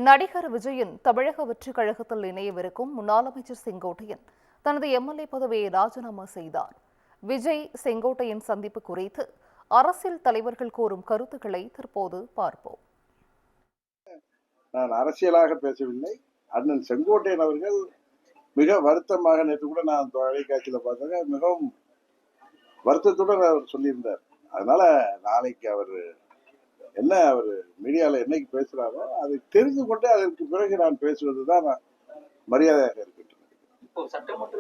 நடிகர் விஜயின் தமிழக வெற்றிக் கழகத்தில் இணையவிருக்கும் முன்னாள் அமைச்சர் செங்கோட்டையன் தனது எம்எல்ஏ பதவியை ராஜினாமா செய்தார். விஜய் செங்கோட்டையன் சந்திப்பு குறித்து அரசியல் தலைவர்கள் கூறும் கருத்துக்களை தற்போது பார்ப்போம். நான் அரசியலாக பேசவில்லை. அண்ணன் செங்கோட்டையன் அவர்கள் மிக வருத்தமாக, நேற்று கூட நான் தொலைக்காட்சியில் பார்த்தேங்க, மிகவும் வருத்தத்துடன் அவர் சொல்லியிருந்தார். அதனால நாளைக்கு அவர் மீடியாவில் என்னைக்கு பேசுறாரோ அதை தெரிந்து கொண்டு அதற்கு பிறகு நான் பேசுவதுதான் மரியாதையாக இருக்கின்றன. இப்போ சட்டமன்ற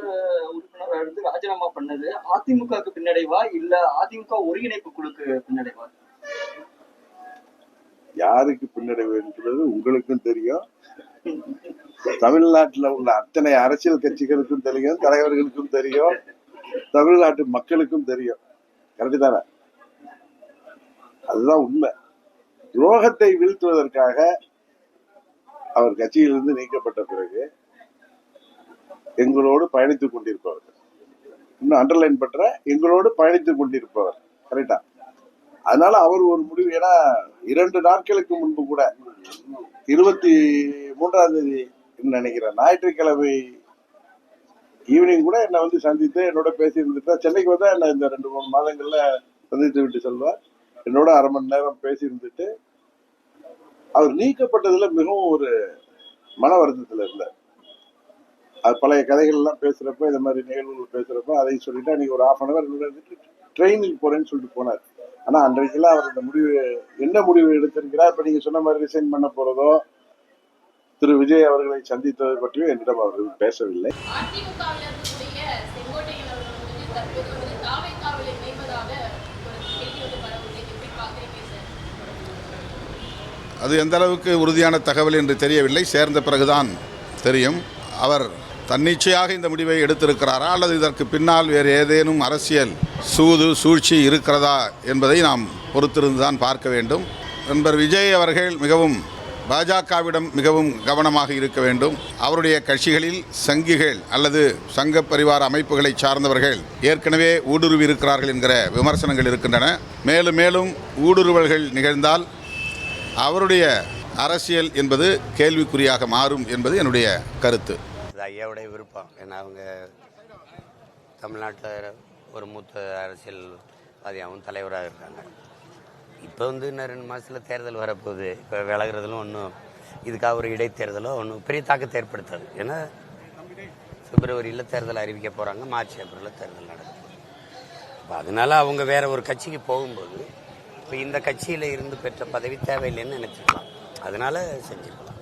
உறுப்பினர் ராஜினாமா பண்ணது அதிமுகவுக்கு பின்னடைவா இல்ல அதிமுக ஒருங்கிணைப்பு குழுக்கு பின்னடைவா? யாருக்கு பின்னடைவு என்பது உங்களுக்கும் தெரியும், தமிழ்நாட்டில் உள்ள அத்தனை அரசியல் கட்சிகளுக்கும் தெரியும், தலைவர்களுக்கும் தெரியும், தமிழ்நாட்டு மக்களுக்கும் தெரியும். கரெக்டு தானே? அதுதான் உண்மை. துரோகத்தை வீழ்த்துவதற்காக அவர் கட்சியிலிருந்து நீக்கப்பட்ட பிறகு எங்களோடு பயணித்துக் கொண்டிருப்பவர், இன்னும் அண்டர்லைன் பண்ற, எங்களோடு பயணித்துக் கொண்டிருப்பவர். கரெக்டா? அதனால அவர் ஒரு முடிவு, ஏன்னா 2 நாட்களுக்கு முன்பு கூட 23ஆம் தேதி நினைக்கிறேன், ஞாயிற்றுக்கிழமை ஈவினிங் கூட என்னை வந்து சந்தித்து என்னோட பேசி இருந்துட்டா, சென்னைக்கு வந்தா என்ன இந்த 2-3 மாதங்கள்ல சந்தித்து விட்டு செல்வார். என்னோட அரை மணி நேரம் பேசி இருந்துட்டு அவர் நீக்கப்பட்டதுல மிகவும் ஒரு மன வருத்தத்துல இருந்தார். அது பழைய கதைகள் எல்லாம் பேசுறப்ப, இந்த மாதிரி நிகழ்வுகள் பேசுறப்ப அதை சொல்லிட்டு அன்னைக்கு ஒரு 1/2 hour ட்ரெயினில் போறேன்னு சொல்லிட்டு போனார். ஆனா அன்றைக்கெல்லாம் அவர் இந்த முடிவு, என்ன முடிவு எடுத்திருக்கிறார், இப்ப நீங்க சொன்ன மாதிரி ரிசைன் பண்ண போறதோ திரு விஜய் அவர்களை சந்தித்தது பற்றியும் என்னிடம் அவர்கள் பேசவில்லை. அது எந்த அளவுக்கு உறுதியான தகவல் என்று தெரியவில்லை. சேர்ந்த பிறகுதான் தெரியும். அவர் தன்னிச்சையாக இந்த முடிவை எடுத்திருக்கிறாரா அல்லது இதற்கு பின்னால் வேறு ஏதேனும் அரசியல் சூழ்ச்சி இருக்கிறதா என்பதை நாம் பொறுத்திருந்துதான் பார்க்க வேண்டும். நண்பர் விஜய் அவர்கள் மிகவும் பாஜகவிடம் மிகவும் கவனமாக இருக்க வேண்டும். அவருடைய கட்சிகளில் சங்கிகள் அல்லது சங்க பரிவார அமைப்புகளை சார்ந்தவர்கள் ஏற்கனவே ஊடுருவி இருக்கிறார்கள் என்கிற விமர்சனங்கள் இருக்கின்றன. மேலும் மேலும் ஊடுருவல்கள் நிகழ்ந்தால் அவருடைய அரசியல் என்பது கேள்விக்குறியாக மாறும் என்பது என்னுடைய கருத்து. அது ஐயாவுடைய விருப்பம். ஏன்னா அவங்க தமிழ்நாட்டில் ஒரு மூத்த அரசியல்வாதியாகவும் தலைவராக இருக்காங்க. இப்போ வந்து இன்னும் 2 மாதத்தில் தேர்தல் வரப்போகுது. இப்போ விலகிறதுலும் ஒன்றும் இதுக்காக ஒரு இடைத்தேர்தலோ ஒன்றும் பெரிய தாக்கத்தை ஏற்படுத்தாது. ஏன்னா பிப்ரவரியில் தேர்தல் அறிவிக்க போகிறாங்க, மார்ச் ஏப்ரலில் தேர்தல் நடக்கும். இப்போ அதனால அவங்க வேற ஒரு கட்சிக்கு போகும்போது இப்போ இந்த கட்சியில் இருந்து பெற்ற பதவி தேவையில்லைன்னு நினைச்சிருக்கலாம். அதனால செஞ்சிருக்கலாம்.